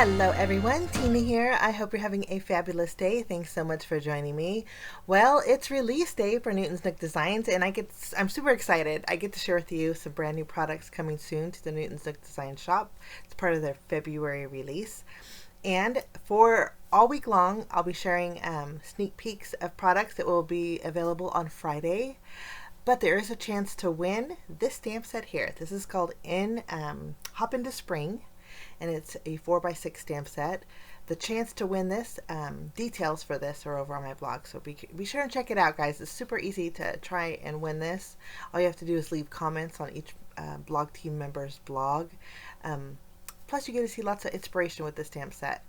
Hello everyone, Tina here. I hope you're having a fabulous day. Thanks so much for joining me. Well, it's release day for Newton's Nook Designs and I'm super excited. I get to share with you some brand new products coming soon to the Newton's Nook Design shop. It's part of their February release. And for all week long, I'll be sharing sneak peeks of products that will be available on Friday. But there is a chance to win this stamp set here. This is called Hop into Spring, and it's a 4x6 stamp set. The chance to win this, details for this are over on my blog, so be sure and check it out, guys. It's super easy to try and win this. All you have to do is leave comments on each blog team member's blog. Plus, you get to see lots of inspiration with this stamp set.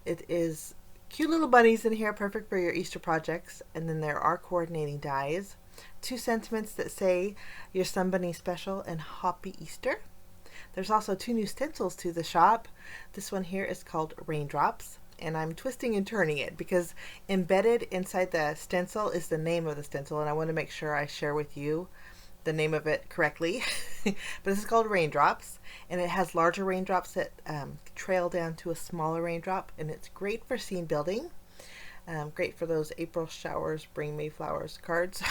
It is cute little bunnies in here, perfect for your Easter projects, and then there are coordinating dies. 2 sentiments that say you're somebody special and happy Easter. There's also 2 new stencils to the shop. This one here is called Raindrops, and I'm twisting and turning it because embedded inside the stencil is the name of the stencil, and I want to make sure I share with you the name of it correctly. But this is called Raindrops, and it has larger raindrops that trail down to a smaller raindrop, and it's great for scene building. Great for those April showers, bring May flowers cards.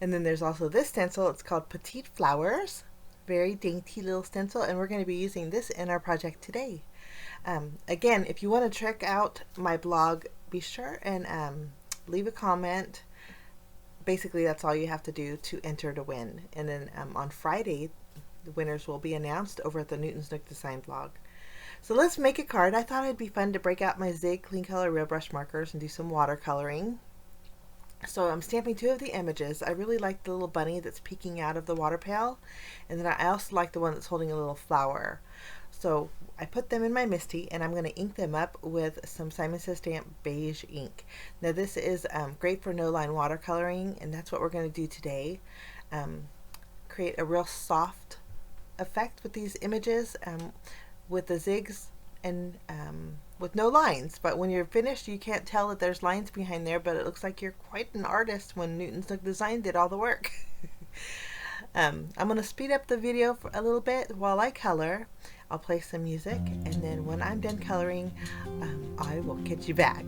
And then there's also this stencil. It's called Petite Flowers. Very dainty little stencil, and we're going to be using this in our project today. Again, if you want to check out my blog, be sure and leave a comment. Basically, that's all you have to do to enter to win. And then on Friday, the winners will be announced over at the Newton's Nook Design blog. So let's make a card. I thought it'd be fun to break out my Zig Clean Color Real Brush markers and do some watercoloring. So I'm stamping 2 of the images. I really like the little bunny that's peeking out of the water pail, and then I also like the one that's holding a little flower. So I put them in my Misty, and I'm going to ink them up with some Simon Says Stamp beige ink. Now this is great for no-line watercoloring, and that's what we're going to do today. Create a real soft effect with these images. With the zigs and with no lines, but when you're finished you can't tell that there's lines behind there, but it looks like you're quite an artist when Newton's Nook Design did all the work. I'm going to speed up the video for a little bit while I color. I'll play some music, and then when I'm done coloring, I will get you back.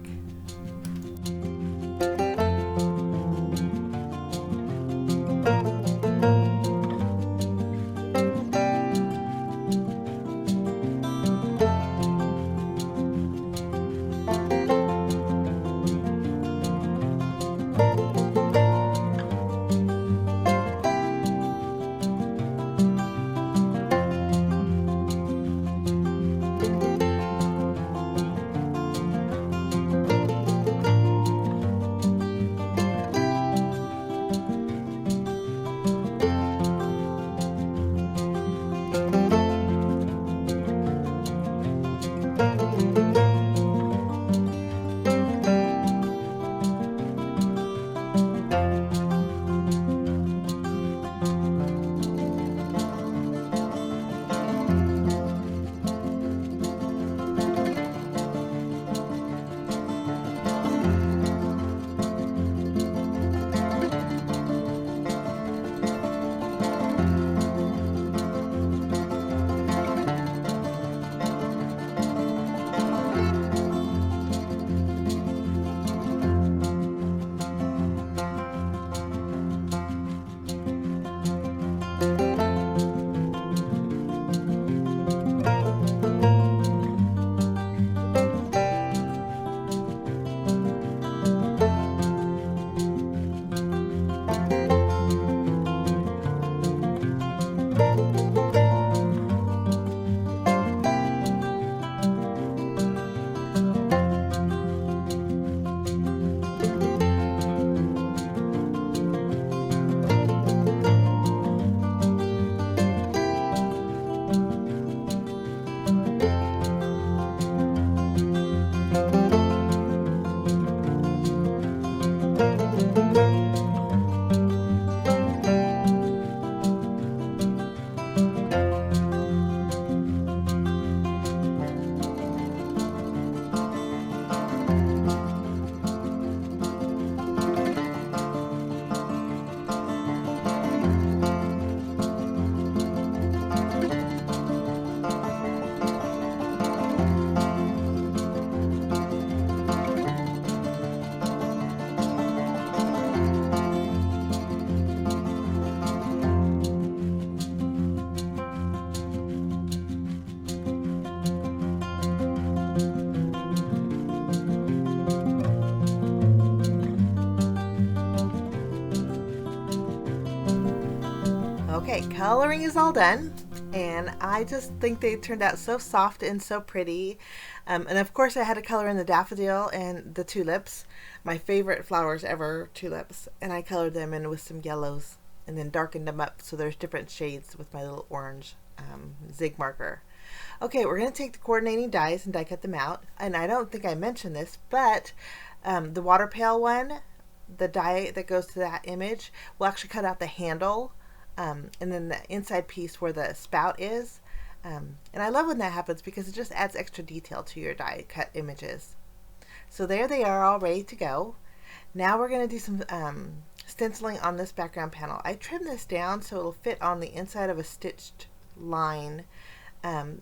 Okay, coloring is all done, and I just think they turned out so soft and so pretty. And of course I had to color in the daffodil and the tulips, my favorite flowers ever, tulips, and I colored them in with some yellows and then darkened them up so there's different shades with my little orange zig marker. Okay, we're going to take the coordinating dies and die cut them out, and I don't think I mentioned this, but the water pail one, the die that goes to that image, will actually cut out the handle and then the inside piece where the spout is. And I love when that happens because it just adds extra detail to your die cut images. So there they are, all ready to go. Now we're going to do some stenciling on this background panel. I trimmed this down so it'll fit on the inside of a stitched line panel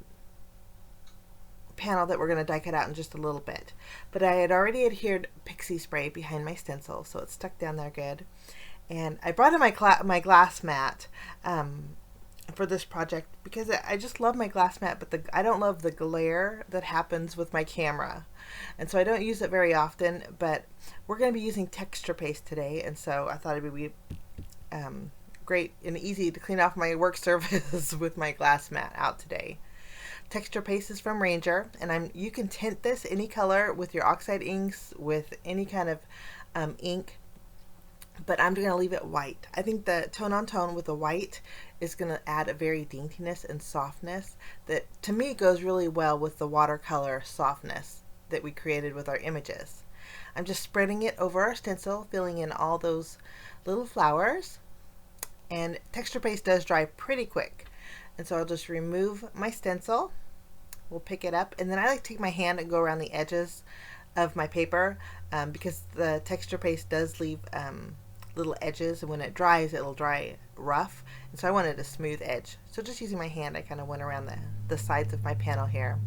that we're going to die cut out in just a little bit. But I had already adhered pixie spray behind my stencil, so it's stuck down there good. And I brought in my glass mat for this project because I just love my glass mat, but I don't love the glare that happens with my camera. And so I don't use it very often, but we're going to be using texture paste today, and so I thought it would be great and easy to clean off my work surface with my glass mat out today. Texture paste is from Ranger, and you can tint this any color with your oxide inks, with any kind of ink, but I'm going to leave it white. I think the tone on tone with the white is going to add a very daintiness and softness that to me goes really well with the watercolor softness that we created with our images. I'm just spreading it over our stencil, filling in all those little flowers, and texture paste does dry pretty quick. And so I'll just remove my stencil. We'll pick it up, and then I like to take my hand and go around the edges of my paper because the texture paste does leave little edges, and when it dries it'll dry rough, and so I wanted a smooth edge. So just using my hand, I kind of went around the sides of my panel here.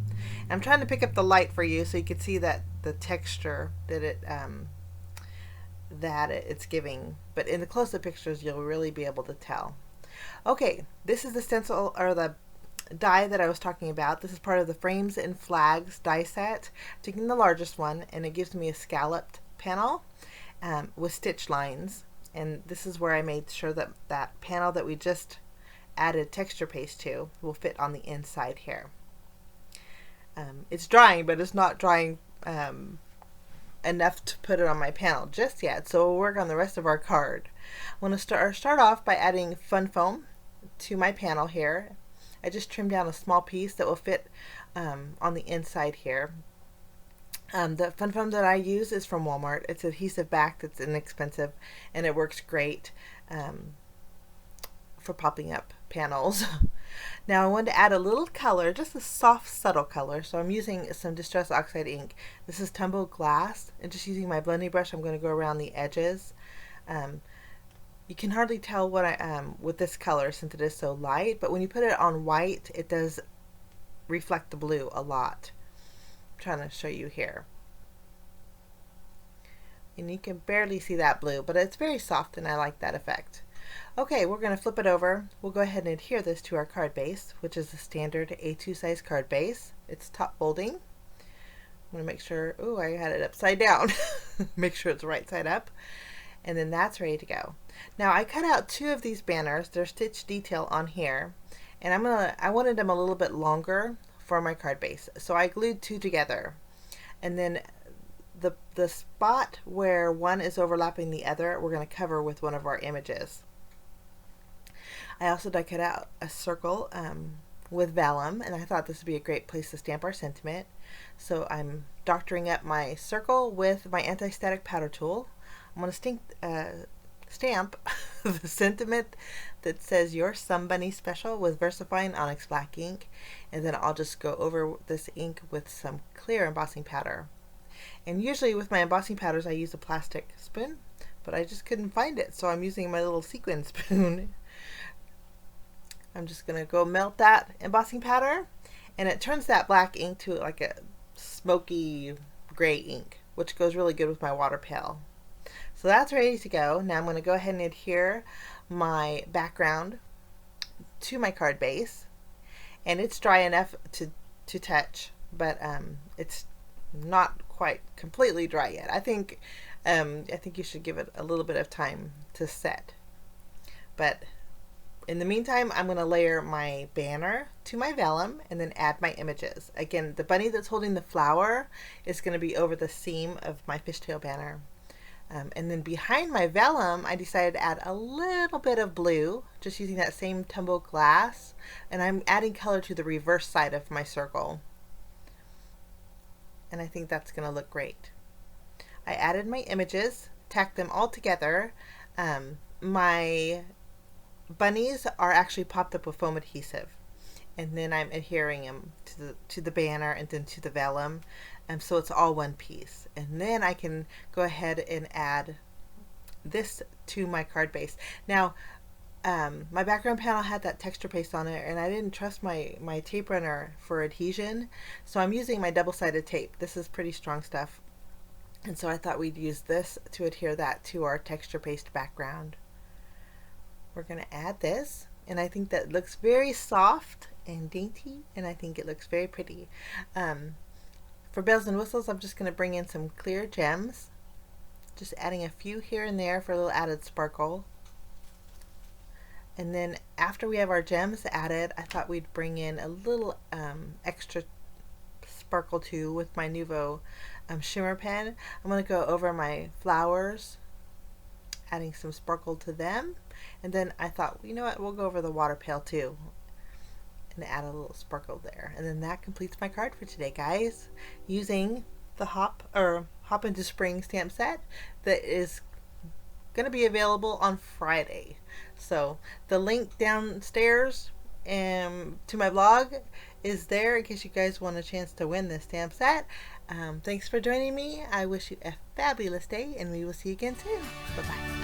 And I'm trying to pick up the light for you so you can see that the texture that it's giving, but in the close-up pictures you'll really be able to tell. Okay, this is the stencil or the die that I was talking about. This is part of the Frames and Flags die set. I'm taking the largest one, and it gives me a scalloped panel with stitch lines, and this is where I made sure that that panel that we just added texture paste to will fit on the inside here. It's drying, but it's not drying enough to put it on my panel just yet, so we'll work on the rest of our card. I'm going to start off by adding fun foam to my panel here. I just trimmed down a small piece that will fit on the inside here. The fun foam that I use is from Walmart. It's adhesive backed, it's inexpensive, and it works great for popping up panels. Now I wanted to add a little color, just a soft, subtle color, so I'm using some Distress Oxide ink. This is Tumbled Glass, and just using my blending brush, I'm going to go around the edges. You can hardly tell what with this color since it is so light, but when you put it on white, it does reflect the blue a lot. I'm trying to show you here. And you can barely see that blue, but it's very soft and I like that effect. Okay, we're going to flip it over. We'll go ahead and adhere this to our card base, which is a standard A2 size card base. It's top folding. I'm going to make sure, oh, I had it upside down. Make sure it's right side up. And then that's ready to go. Now I cut out two of these banners. They're stitch detail on here, and I wanted them a little bit longer for my card base, so I glued two together, and then the spot where one is overlapping the other we're going to cover with one of our images. I also die cut out a circle with vellum, and I thought this would be a great place to stamp our sentiment, so I'm doctoring up my circle with my anti-static powder tool. I'm going to stamp the sentiment that says "You're Somebody Special" with VersaFine Onyx Black ink, and then I'll just go over this ink with some clear embossing powder. And usually with my embossing powders I use a plastic spoon, but I just couldn't find it, so I'm using my little sequin spoon. I'm just going to go melt that embossing powder, and it turns that black ink to like a smoky gray ink, which goes really good with my water pail. So that's ready to go. Now I'm going to go ahead and adhere my background to my card base, and it's dry enough to touch, but it's not quite completely dry yet. I think you should give it a little bit of time to set, but In the meantime, I'm going to layer my banner to my vellum and then add my images. Again, the bunny that's holding the flower is going to be over the seam of my fishtail banner. And then behind my vellum, I decided to add a little bit of blue, just using that same tumbled glass. And I'm adding color to the reverse side of my circle. And I think that's going to look great. I added my images, tacked them all together. My bunnies are actually popped up with foam adhesive. And then I'm adhering them to the banner and then to the vellum. So it's all one piece. And then I can go ahead and add this to my card base. Now, my background panel had that texture paste on it, and I didn't trust my tape runner for adhesion, so I'm using my double-sided tape. This is pretty strong stuff. And so I thought we'd use this to adhere that to our texture paste background. We're going to add this, and I think that looks very soft and dainty, and I think it looks very pretty. For bells and whistles, I'm just going to bring in some clear gems, just adding a few here and there for a little added sparkle. And then after we have our gems added, I thought we'd bring in a little extra sparkle too with my Nuvo shimmer pen. I'm going to go over my flowers, adding some sparkle to them. And then I thought, you know what, we'll go over the water pail too and add a little sparkle there. And then that completes my card for today, guys, using the Hop into Spring stamp set that is going to be available on Friday. So the link downstairs to my blog is there in case you guys want a chance to win this stamp set. Thanks for joining me. I wish you a fabulous day, and we will see you again soon. Bye-bye.